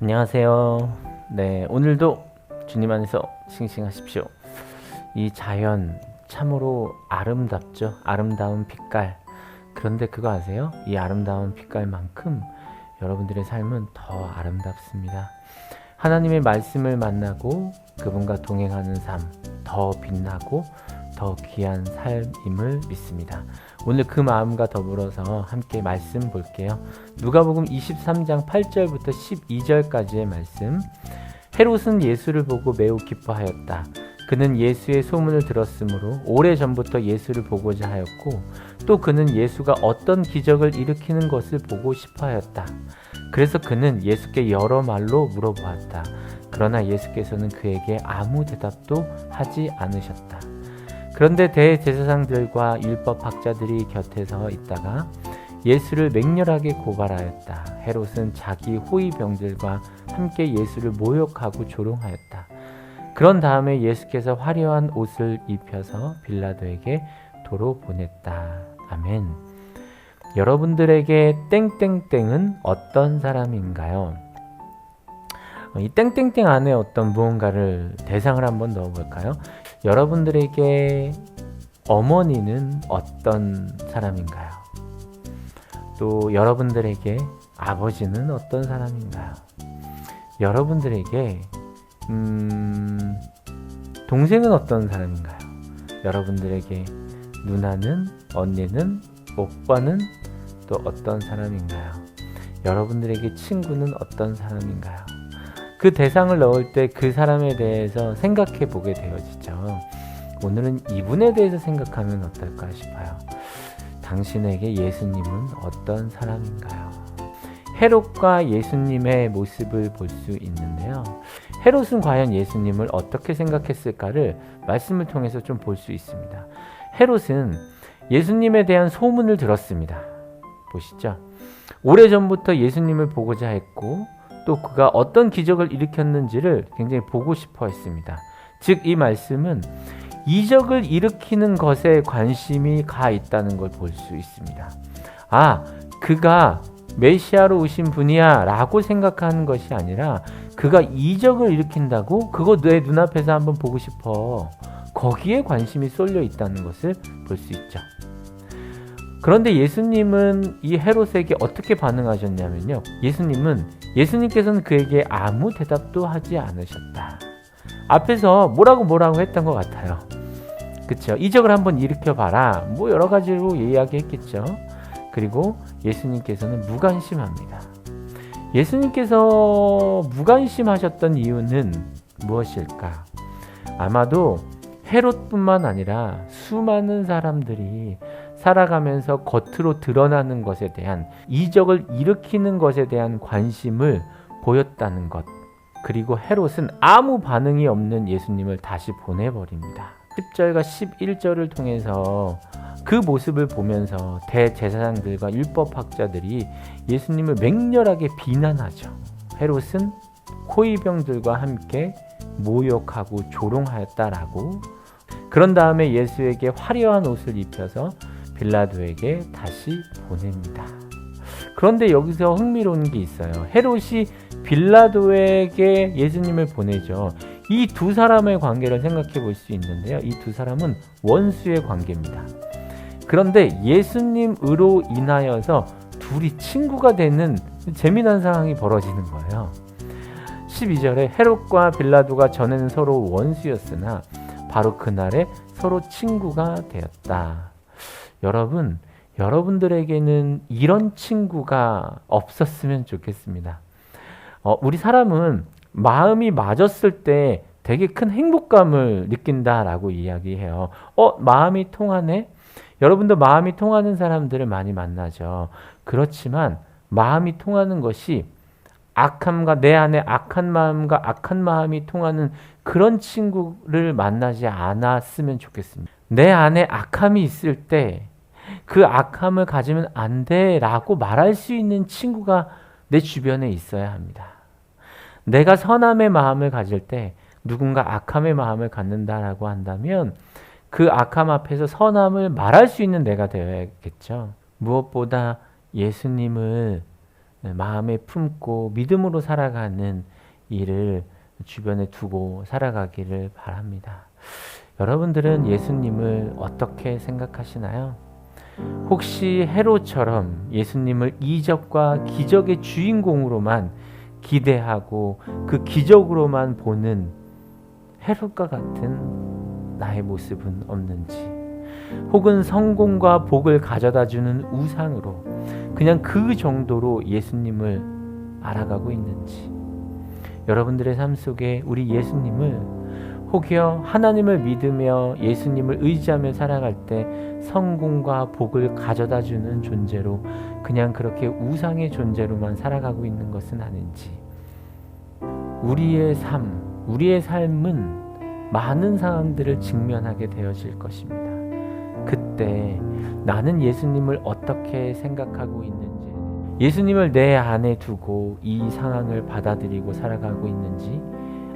안녕하세요. 네, 오늘도 주님 안에서 싱싱하십시오. 이 자연 참으로 아름답죠. 아름다운 빛깔. 그런데 그거 아세요? 이 아름다운 빛깔만큼 여러분들의 삶은 더 아름답습니다. 하나님의 말씀을 만나고 그분과 동행하는 삶, 더 빛나고 더 귀한 삶임을 믿습니다. 오늘 그 마음과 더불어서 함께 말씀 볼게요. 누가복음 23장 8절부터 12절까지의 말씀. 헤롯은 예수를 보고 매우 기뻐하였다. 그는 예수의 소문을 들었으므로 오래전부터 예수를 보고자 하였고 또 그는 예수가 어떤 기적을 일으키는 것을 보고 싶어 하였다. 그래서 그는 예수께 여러 말로 물어보았다. 그러나 예수께서는 그에게 아무 대답도 하지 않으셨다. 그런데 대제사장들과 율법학자들이 곁에서 있다가 예수를 맹렬하게 고발하였다. 헤롯은 자기 호위병들과 함께 예수를 모욕하고 조롱하였다. 그런 다음에 예수께서 화려한 옷을 입혀서 빌라도에게 도로 보냈다. 아멘. 여러분들에게 땡땡땡은 어떤 사람인가요? 이 땡땡땡 안에 어떤 무언가를 대상을 한번 넣어볼까요? 여러분들에게 어머니는 어떤 사람인가요? 또 여러분들에게 아버지는 어떤 사람인가요? 여러분들에게 동생은 어떤 사람인가요? 여러분들에게 누나는, 언니는, 오빠는 또 어떤 사람인가요? 여러분들에게 친구는 어떤 사람인가요? 그 대상을 넣을 때 그 사람에 대해서 생각해 보게 되어지죠. 오늘은 이분에 대해서 생각하면 어떨까 싶어요. 당신에게 예수님은 어떤 사람인가요? 헤롯과 예수님의 모습을 볼 수 있는데요. 헤롯은 과연 예수님을 어떻게 생각했을까를 말씀을 통해서 좀 볼 수 있습니다. 헤롯은 예수님에 대한 소문을 들었습니다. 보시죠. 오래전부터 예수님을 보고자 했고 또 그가 어떤 기적을 일으켰는지를 굉장히 보고 싶어 했습니다. 즉 이 말씀은 이적을 일으키는 것에 관심이 가 있다는 걸 볼 수 있습니다. 아, 그가 메시아로 오신 분이야 라고 생각하는 것이 아니라 그가 이적을 일으킨다고? 그거 내 눈앞에서 한번 보고 싶어. 거기에 관심이 쏠려 있다는 것을 볼 수 있죠. 그런데 예수님은 이 헤롯에게 어떻게 반응하셨냐면요. 예수님께서는 그에게 아무 대답도 하지 않으셨다. 앞에서 뭐라고 했던 것 같아요. 그쵸? 이적을 한번 일으켜봐라. 뭐 여러 가지로 이야기했겠죠. 그리고 예수님께서는 무관심합니다. 예수님께서 무관심하셨던 이유는 무엇일까? 아마도 헤롯뿐만 아니라 수많은 사람들이 살아가면서 겉으로 드러나는 것에 대한 이적을 일으키는 것에 대한 관심을 보였다는 것. 그리고 헤롯은 아무 반응이 없는 예수님을 다시 보내버립니다. 10절과 11절을 통해서 그 모습을 보면서 대제사장들과 율법학자들이 예수님을 맹렬하게 비난하죠. 헤롯은 호위병들과 함께 모욕하고 조롱하였다라고. 그런 다음에 예수에게 화려한 옷을 입혀서 빌라도에게 다시 보냅니다. 그런데 여기서 흥미로운 게 있어요. 헤롯이 빌라도에게 예수님을 보내죠. 이 두 사람의 관계를 생각해 볼 수 있는데요. 이 두 사람은 원수의 관계입니다. 그런데 예수님으로 인하여서 둘이 친구가 되는 재미난 상황이 벌어지는 거예요. 12절에 헤롯과 빌라도가 전에는 서로 원수였으나 바로 그날에 서로 친구가 되었다. 여러분들에게는 이런 친구가 없었으면 좋겠습니다. 우리 사람은 마음이 맞았을 때 되게 큰 행복감을 느낀다라고 이야기해요. 마음이 통하네? 여러분도 마음이 통하는 사람들을 많이 만나죠. 그렇지만 마음이 통하는 것이 악함과 내 안에 악한 마음과 악한 마음이 통하는 그런 친구를 만나지 않았으면 좋겠습니다. 내 안에 악함이 있을 때 그 악함을 가지면 안 돼라고 말할 수 있는 친구가 내 주변에 있어야 합니다. 내가 선함의 마음을 가질 때 누군가 악함의 마음을 갖는다라고 한다면 그 악함 앞에서 선함을 말할 수 있는 내가 되어야겠죠. 무엇보다 예수님을 마음에 품고 믿음으로 살아가는 일을 주변에 두고 살아가기를 바랍니다. 여러분들은 예수님을 어떻게 생각하시나요? 혹시 헤롯처럼 예수님을 이적과 기적의 주인공으로만 기대하고 그 기적으로만 보는 헤롯과 같은 나의 모습은 없는지, 혹은 성공과 복을 가져다주는 우상으로 그냥 그 정도로 예수님을 알아가고 있는지, 여러분들의 삶 속에 우리 예수님을 혹여 하나님을 믿으며 예수님을 의지하며 살아갈 때 성공과 복을 가져다주는 존재로 그냥 그렇게 우상의 존재로만 살아가고 있는 것은 아닌지, 우리의 삶은 많은 상황들을 직면하게 되어질 것입니다. 그때 나는 예수님을 어떻게 생각하고 있는지, 예수님을 내 안에 두고 이 상황을 받아들이고 살아가고 있는지,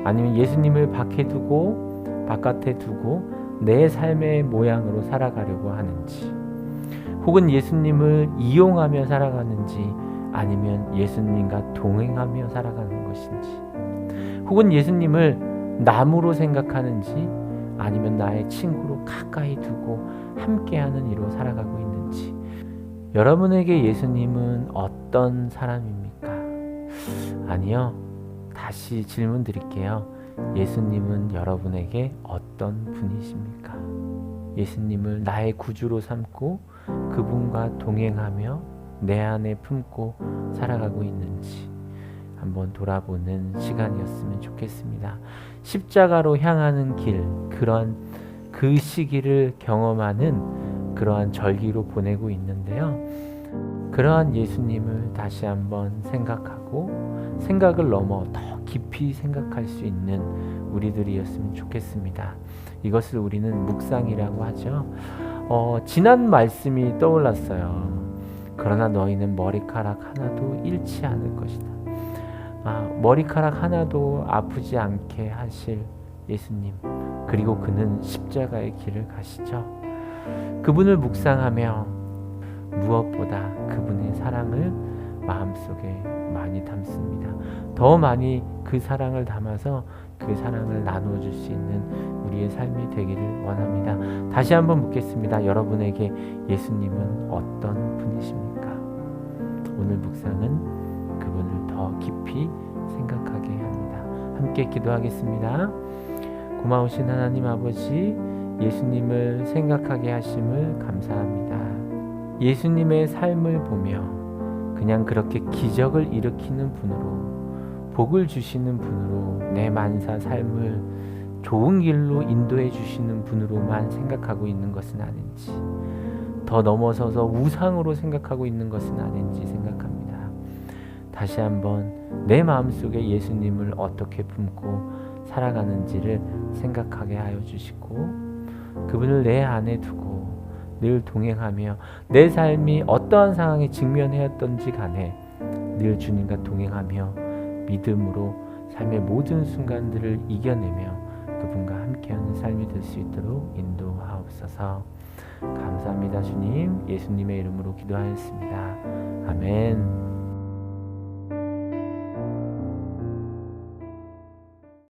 아니면 예수님을 밖에 두고 바깥에 두고 내 삶의 모양으로 살아가려고 하는지, 혹은 예수님을 이용하며 살아가는지, 아니면 예수님과 동행하며 살아가는 것인지, 혹은 예수님을 남으로 생각하는지, 아니면 나의 친구로 가까이 두고 함께하는 이로 살아가고 있는지, 여러분에게 예수님은 어떤 사람입니까? 아니요, 다시 질문 드릴게요. 예수님은 여러분에게 어떤 분이십니까? 예수님을 나의 구주로 삼고 그분과 동행하며 내 안에 품고 살아가고 있는지 한번 돌아보는 시간이었으면 좋겠습니다. 십자가로 향하는 길, 그러한 그 시기를 경험하는 그러한 절기로 보내고 있는데요. 그러한 예수님을 다시 한번 생각하고 생각을 넘어 더 깊이 생각할 수 있는 우리들이었으면 좋겠습니다. 이것을 우리는 묵상이라고 하죠. 지난 말씀이 떠올랐어요. 그러나 너희는 머리카락 하나도 잃지 않을 것이다. 머리카락 하나도 아프지 않게 하실 예수님, 그리고 그는 십자가의 길을 가시죠. 그분을 묵상하며 무엇보다 그분의 사랑을 마음속에 많이 담습니다. 더 많이 그 사랑을 담아서 그 사랑을 나누어 줄 수 있는 우리의 삶이 되기를 원합니다. 다시 한번 묻겠습니다. 여러분에게 예수님은 어떤 분이십니까? 오늘 묵상은 그분을 더 깊이 생각하게 합니다. 함께 기도하겠습니다. 고마우신 하나님 아버지, 예수님을 생각하게 하심을 감사합니다. 예수님의 삶을 보며 그냥 그렇게 기적을 일으키는 분으로, 복을 주시는 분으로 내 만사 삶을 좋은 길로 인도해 주시는 분으로만 생각하고 있는 것은 아닌지, 더 넘어서서 우상으로 생각하고 있는 것은 아닌지 생각합니다. 다시 한번 내 마음속에 예수님을 어떻게 품고 살아가는지를 생각하게 하여 주시고, 그분을 내 안에 두고 늘 동행하며 내 삶이 어떠한 상황에 직면하였던지 간에 늘 주님과 동행하며 믿음으로 삶의 모든 순간들을 이겨내며 그분과 함께하는 삶이 될 수 있도록 인도하옵소서. 감사합니다. 주님, 예수님의 이름으로 기도하였습니다. 아멘.